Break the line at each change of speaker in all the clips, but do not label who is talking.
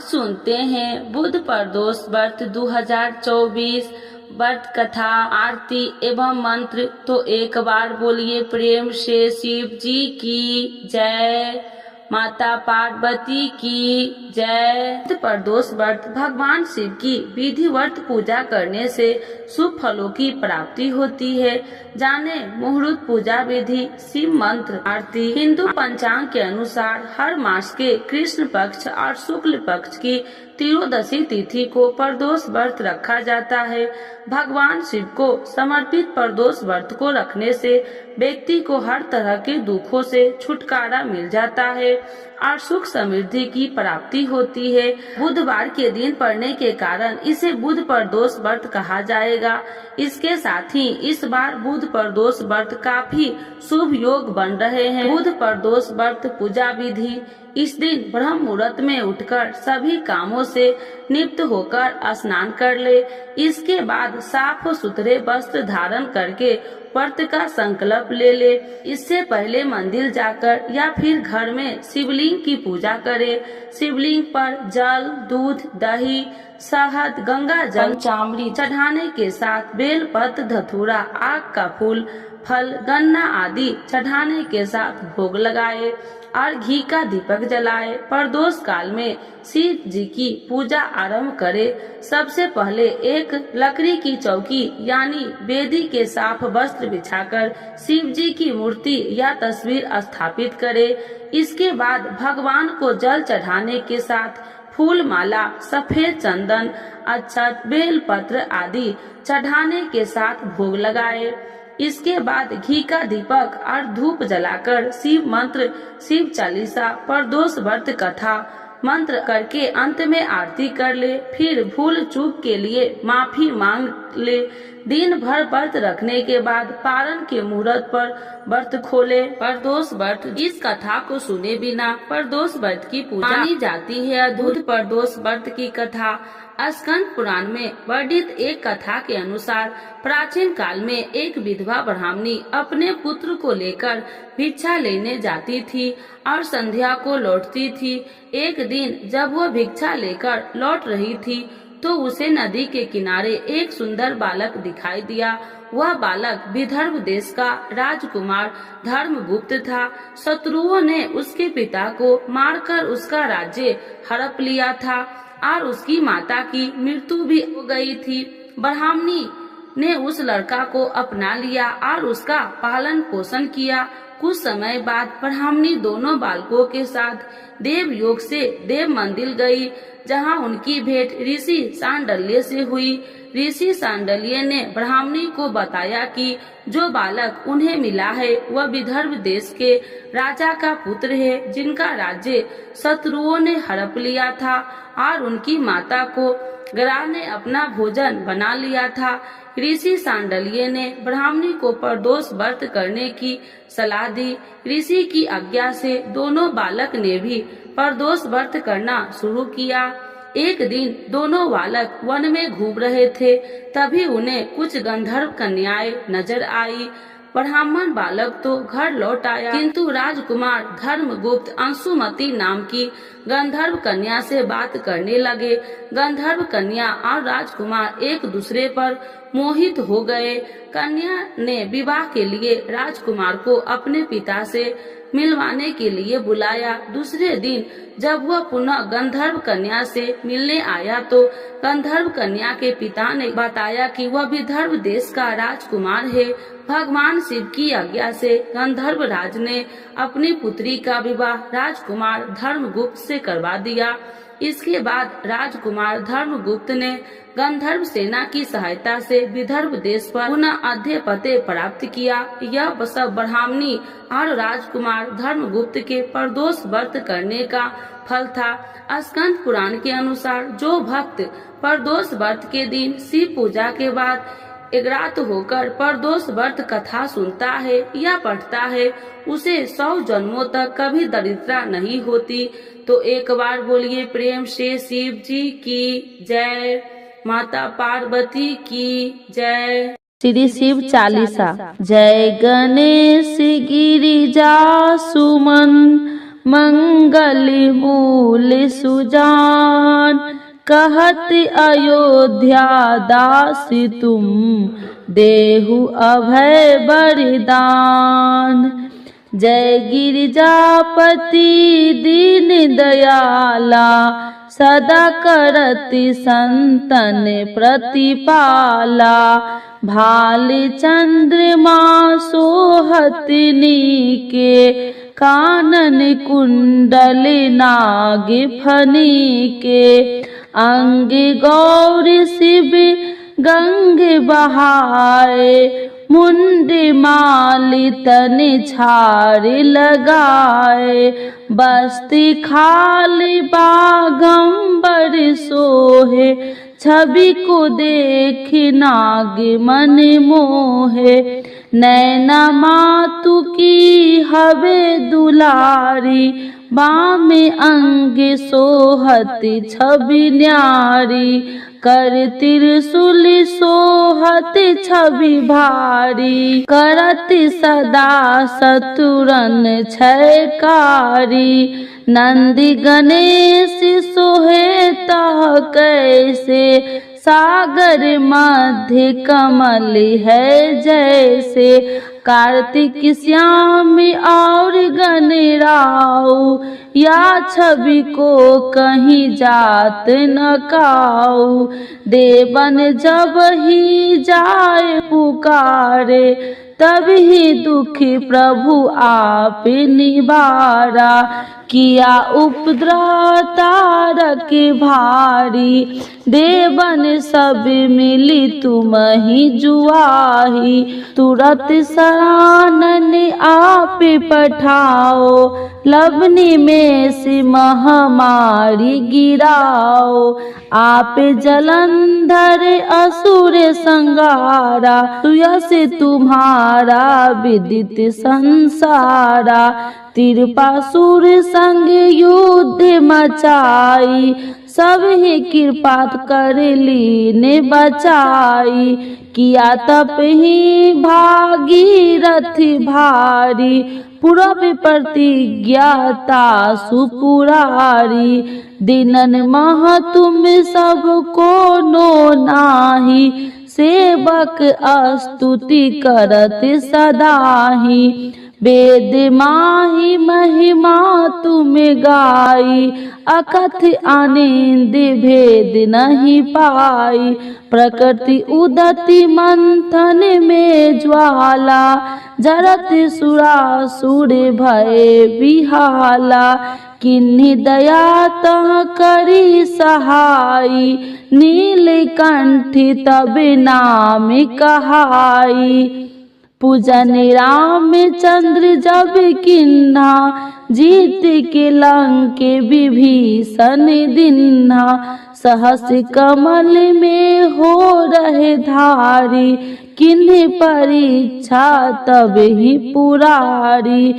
सुनते हैं बुध प्रदोष व्रत 2024 व्रत कथा, आरती एवं मंत्र। तो एक बार बोलिए प्रेम से शिव जी की जय, माता पार्वती की जय। बुध प्रदोष व्रत भगवान शिव की विधिवत पूजा करने से शुभ फलों की प्राप्ति होती है। जाने मुहूर्त पूजा विधि, शिव मंत्र, आरती। हिंदू पंचांग के अनुसार हर मास के कृष्ण पक्ष और शुक्ल पक्ष की त्रयोदशी तिथि को प्रदोष व्रत रखा जाता है। भगवान शिव को समर्पित प्रदोष व्रत को रखने से व्यक्ति को हर तरह के दुखों से छुटकारा मिल जाता है और सुख समृद्धि की प्राप्ति होती है। बुधवार के दिन पड़ने के कारण इसे बुध प्रदोष व्रत कहा जाएगा। इसके साथ ही इस बार बुध प्रदोष व्रत काफी शुभ योग बन रहे हैं। बुध प्रदोष व्रत पूजा विधि। इस दिन ब्रह्म मुहूर्त में उठकर सभी कामों से निवृत्त होकर स्नान कर ले। इसके बाद साफ सुथरे वस्त्र धारण करके व्रत का संकल्प ले ले। इससे पहले मंदिर जाकर या फिर घर में शिवलिंग की पूजा करे। शिवलिंग पर जल, दूध, दही, शहद, गंगा जल, चामड़ी चढ़ाने के साथ बेल पत्र, धतूरा, आग का फूल, फल, गन्ना आदि चढ़ाने के साथ भोग लगाए और घी का दीपक जलाए। प्रदोष काल में शिव जी की पूजा आरंभ करे। सबसे पहले एक लकड़ी की चौकी यानी वेदी के साफ वस्त्र बिछाकर शिव जी की मूर्ति या तस्वीर स्थापित करे। इसके बाद भगवान को जल चढ़ाने के साथ फूल माला, सफेद चंदन, अक्षत, बेल पत्र आदि चढ़ाने के साथ भोग लगाए। इसके बाद घी का दीपक और धूप जलाकर शिव मंत्र, शिव चालीसा, प्रदोष व्रत कथा मंत्र करके अंत में आरती कर ले। फिर भूल चूक के लिए माफी मांग ले। दिन भर व्रत रखने के बाद पारण के मुहूर्त पर व्रत खोले। प्रदोष व्रत। इस कथा को सुने बिना प्रदोष व्रत की पूजा मानी जाती है। अद्भुत प्रदोष व्रत की कथा। स्कंद पुराण में वर्णित एक कथा के अनुसार प्राचीन काल में एक विधवा ब्राह्मणी अपने पुत्र को लेकर भिक्षा लेने जाती थी और संध्या को लौटती थी। एक दिन जब वह भिक्षा लेकर लौट रही थी तो उसे नदी के किनारे एक सुंदर बालक दिखाई दिया। वह बालक विदर्भ देश का राजकुमार धर्मगुप्त था। शत्रुओं ने उसके पिता को मारकर उसका राज्य हड़प लिया था और उसकी माता की मृत्यु भी हो गई थी। ब्राह्मणी ने उस लड़का को अपना लिया और उसका पालन पोषण किया। कुछ समय बाद ब्राह्मणी दोनों बालकों के साथ देव योग से देव मंदिर गई, जहां उनकी भेंट ऋषि सांडल्य से हुई। ऋषि सांडल्य ने ब्राह्मणी को बताया कि जो बालक उन्हें मिला है वह विदर्भ देश के राजा का पुत्र है, जिनका राज्य शत्रुओं ने हड़प लिया था और उनकी माता को ग्राह ने अपना भोजन बना लिया था। ऋषि सांडल्य ने ब्राह्मणी को प्रदोष व्रत करने की सलाह दी। ऋषि की आज्ञा से दोनों बालक ने भी प्रदोष व्रत करना शुरू किया। एक दिन दोनों बालक वन में घूम रहे थे, तभी उन्हें कुछ गंधर्व कन्याएं नजर आई। ब्राह्मण बालक तो घर लौट आया, किंतु राजकुमार धर्मगुप्त अंशुमती नाम की गंधर्व कन्या से बात करने लगे। गंधर्व कन्या और राजकुमार एक दूसरे पर मोहित हो गए। कन्या ने विवाह के लिए राजकुमार को अपने पिता से मिलवाने के लिए बुलाया। दूसरे दिन जब वह पुनः गंधर्व कन्या से मिलने आया तो गंधर्व कन्या के पिता ने बताया कि वह विदर्भ देश का राजकुमार है। भगवान शिव की आज्ञा से गंधर्व राज ने अपनी पुत्री का विवाह राजकुमार धर्मगुप्त से करवा दिया। इसके बाद राजकुमार धर्मगुप्त ने गंधर्व सेना की सहायता से विदर्भ देश पर पुनः आधिपत्य प्राप्त किया। यह सब ब्राह्मणी और राजकुमार धर्मगुप्त के प्रदोष व्रत करने का फल था। स्कंद पुराण के अनुसार जो भक्त प्रदोष व्रत के दिन शिव पूजा के बाद एकाग्र होकर प्रदोष व्रत कथा सुनता है या पढ़ता है, उसे 100 जन्मों तक कभी दरिद्रता नहीं होती। तो एक बार बोलिए प्रेम से शिव जी की जय, माता पार्वती की जय।
श्री शिव चालीसा। जय गणेश गिरिजा सुमन मंगल मूल सुजान। कहत अयोध्या दास तुम देहु अभय वरदान। जय गिरिजापति दीन दयाला सदा करति संतन प्रतिपाला। भाल चंद्रमा सोहत नीके कानन कुंडल नाग फनी के। अंग गौर शिव गंग बहाए मुंड माली तन छार लगाए। बस्ती खाली बागंबर सोहे छवि को देख नाग मन मोहे। नैना मातु की हवे दुलारी बाम अंग सोहत छवि न्यारी। कर त्रिशूल सोहत छवि भारी करत सदा शत्रुरन छयकारी। नंदी गणेश सोहे तह कैसे सागर मध्य कमल है जैसे। कार्तिक श्याम और गणराऊ या छवि को कहीं जात न काऊ। देवन जब ही जाए पुकारे तभी दुखी प्रभु आप निवारा। किया उपद्रव तारक भारी देवन सब मिली तुम ही जुआही। तुरत शरणन आप पठाओ लवनी में से महामारी गिराओ। आप जलंधर असुर संगारा सुयस तुम्हारा विदित संसारा। तिरपासुर संग युद्ध मचाई सब ही कृपा कर लीने बचाई। किया तप ही भागीरथ भारी पूरब प्रतिज्ञाता सुपुरारी। दिनन मह तुम सबको नो नाही सेवक स्तुति करत सदाही। वेद माही महिमा तुम गाई अकथ आनंद भेद नहीं पाई। प्रकृति उदति मंथन में ज्वाला जरत सुरासुर भय बिहाला। किन्हीं दया तह करी सहाई नीलकंठ तब नाम कहाई। पूजन रामचंद्र जब किन्हा जीत के लंक विभीषण दिन्हा। सहस कमल में हो रहे धारी किन्हीं परीक्षा तब ही पुरारी।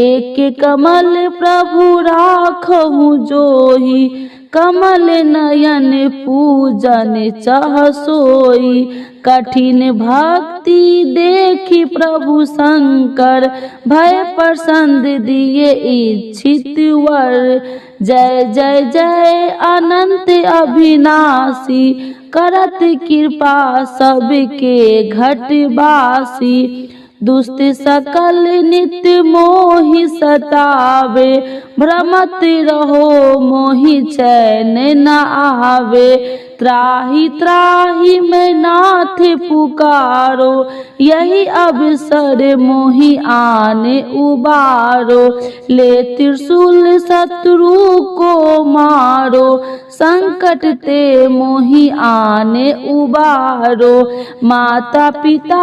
एक कमल प्रभु राखहु जोही कमल नयन पूजन चह सोई। कठिन भक्ति देखी प्रभु शंकर भय प्रसन्न दिए इच्छित वर। जय जय जय अनंत अविनाशी करत कृपा सबके घटवासी। दुष्ट सकल नित्य मोहि सतावे भ्रमत रहो मोहि चैन न आवे। त्राहि त्राहि मैं नाथ पुकारो यही अवसर मोहि आने उबारो। ले त्रिशूल शत्रु को मारो संकट ते मोहि आने उबारो। माता पिता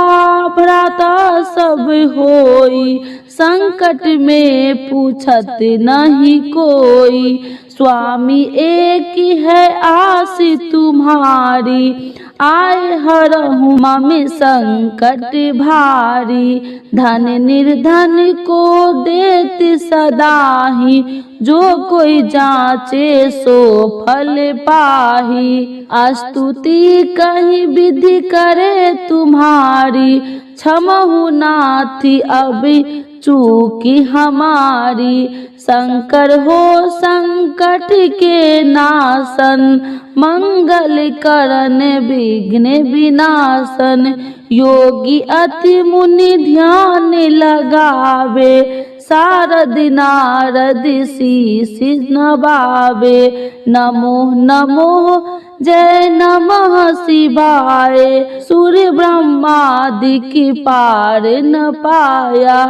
भ्राता सब होई संकट में पूछत नहीं कोई। स्वामी एक है आस तुम्हारी आए हरहु मम संकट भारी। धन निर्धन को देत सदाही जो कोई जाचे सो फल पाही। स्तुति कहीं विधि करे तुम्हारी क्षमहु नाथी अब चूकी हमारी। शंकर हो संकट के नाशन, मंगल करन विघ्न विनाशन। योगी अति मुनि ध्यान लगावे, शारद नारद शीश नवावे। नमो नमो जय नमः शिवाय, सूर्य ब्रह्मादि की पार न पाया।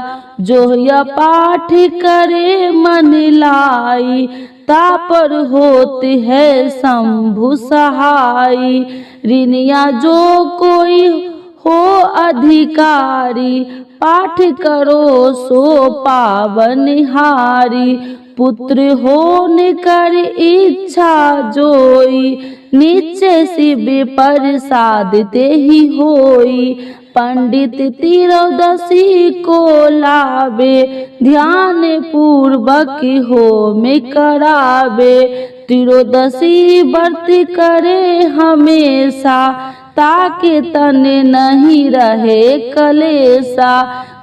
जो यह पाठ करे मन लाई, तापर होते है शंभु सहाय। ऋणिया जो कोई हो अधिकारी, पाठ करो सो पावनहारी। पुत्र होने कर इच्छा जोई, नीचे शिव प्रसाद ते ही होई। पंडित त्रयोदशी को लावे, ध्यान पूर्वक होम करावे। त्रयोदशी व्रत करे हमेशा, ताके तन नहीं रहे कलेसा।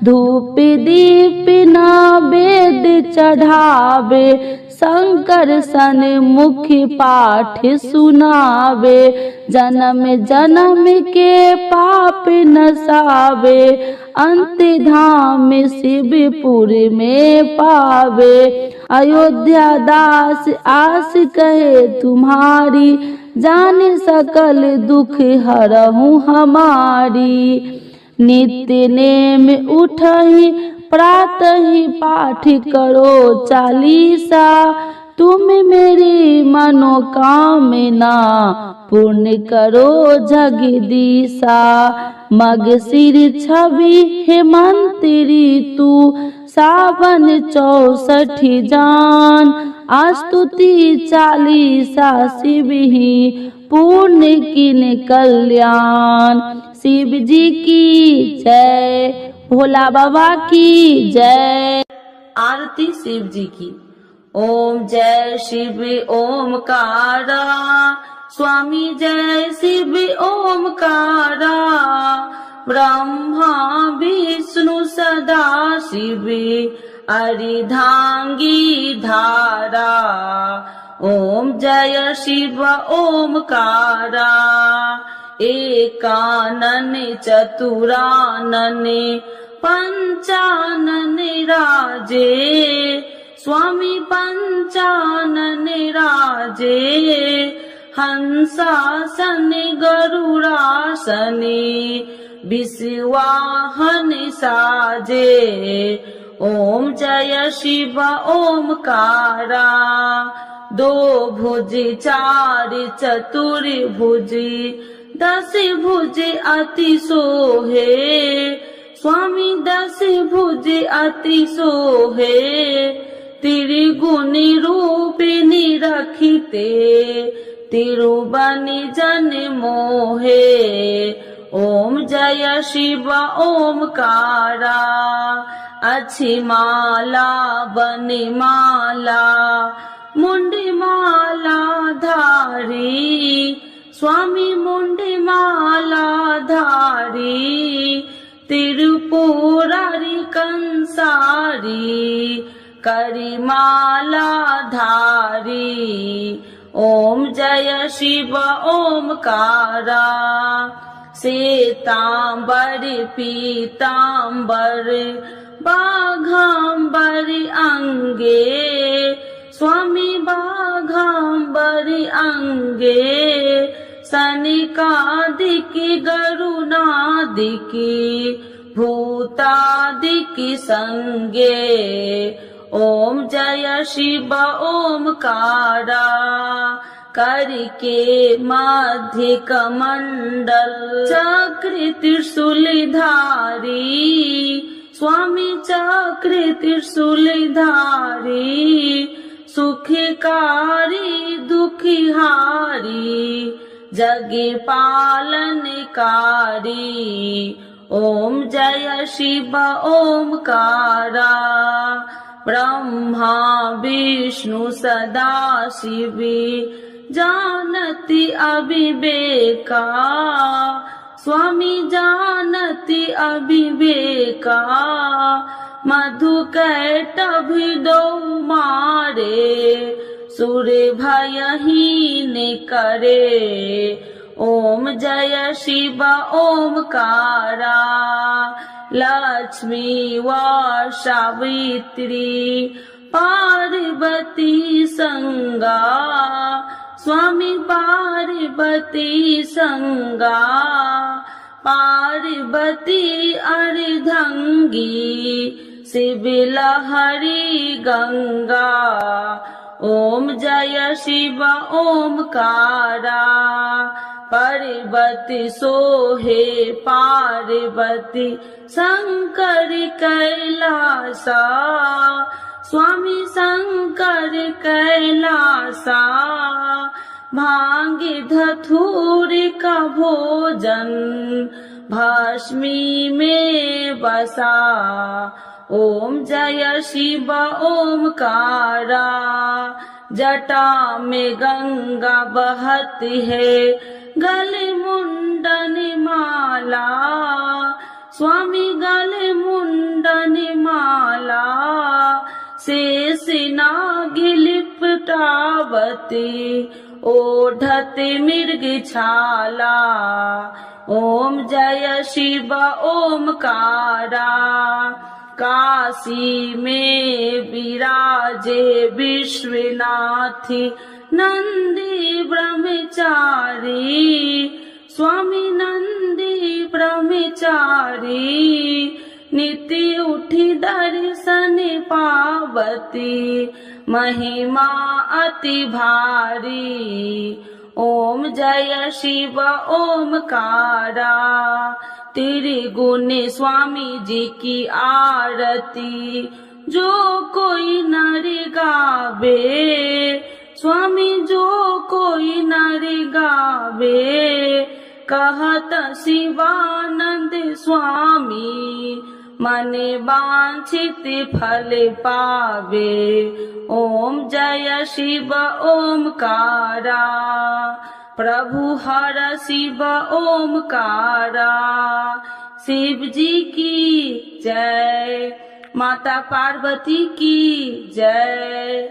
धूप दीप नैवेद्य चढ़ावे, शंकर सन मुख पाठ सुनावे। जन्म जन्म के पाप नसावे, अंत धाम शिवपुर में पावे। अयोध्या दास आस कहे तुम्हारी, जाने सकल दुख हरहूँ हमारी। नित्य नेम उठहि प्रातः पाठ करो चालीसा, तुम मेरी मनोकामना पूर्ण करो जगदीशा। मगशिर छवि हेमंत ऋतु, सावन 64 जान। स्तुति चालीसा शिव ही, पूर्ण किन कल्याण। शिव जी की जय, भोला बाबा की जय।
आरती शिव जी की। ओम जय शिव ओमकारा, स्वामी जय शिव ओमकारा। ब्रह्मा विष्णु सदा शिव, अर्धांगी धारा। ओम जय शिव ओमकारा, एकानन चतुरानन पंचानन राजे। स्वामी पंचानन राजे, हंसासन गरुड़ासन विश्वाहन साजे। ओम जय शिव ओमकारा, दो भुज चार चतुर्भुज, 10 भुज अति सोहे। स्वामी 10 भुज अति सोहे, त्रिगुण रूपिणी रखिते, तिरुबनि जन मोहे। ओम जय शिव ओमकारा, अच्छी माला बनमाला, मुंडी माला धारी। स्वामी मुंडी माला धारी, त्रिपुरारी कंसारी, करिमाला धारी। ओम जय शिव ओमकारा, श्वेतांबर पीतांबर, बाघांबर अंगे। स्वामी बाघांबर अंगे, सनिकादिक गरुणादिक, भूतादिक संगे। ओम जय शिव ओमकारा, करके मध्य कमंडल, चक्र त्रिशूल धारी। स्वामी चक्र त्रिशूल धारी, सुखकारी दुखिहारी, जग पालनकारी। ओम जय शिव ओमकारा, ब्रह्मा विष्णु सदा शिव, जानति अविवेका। स्वामी जानति अविवेका, मधु कैट भी दो मारे सुर भयहीन करे। ओम जय शिव ओमकारा लक्ष्मी व सावित्री पार्वती संगा स्वामी पार्वती संगा पार्वती अर्धंगी शिव लहरी गंगा। ओम जय शिव ओमकारा पार्वती सोहे पार्वती शंकर कैलासा स्वामी शंकर कैलासा। भांगे धतूर का भोजन भस्मी में बसा। ओम जय शिव ओमकारा जटा में गंगा बहती है गले मुंडन माला स्वामी गले मुंडन माला। शेष नाग लिपटावती ओढ़ते मृग छाला। ओम जय शिव ओमकारा काशी में विराजे विश्वनाथी नंदी ब्रह्मचारी स्वामी नंदी ब्रह्मचारी। नित्य उठी दर्शन पावती महिमा अति भारी। ओम जय शिव ओमकारा त्रिगुण स्वामी जी की आरती जो कोई नर गावे स्वामी जो कोई नर गावे। कहत शिवानंद स्वामी मन वांछित फल पावे। ओम जय शिव ओमकारा प्रभु हर शिव ओमकारा। शिव जी की जय माता पार्वती की जय।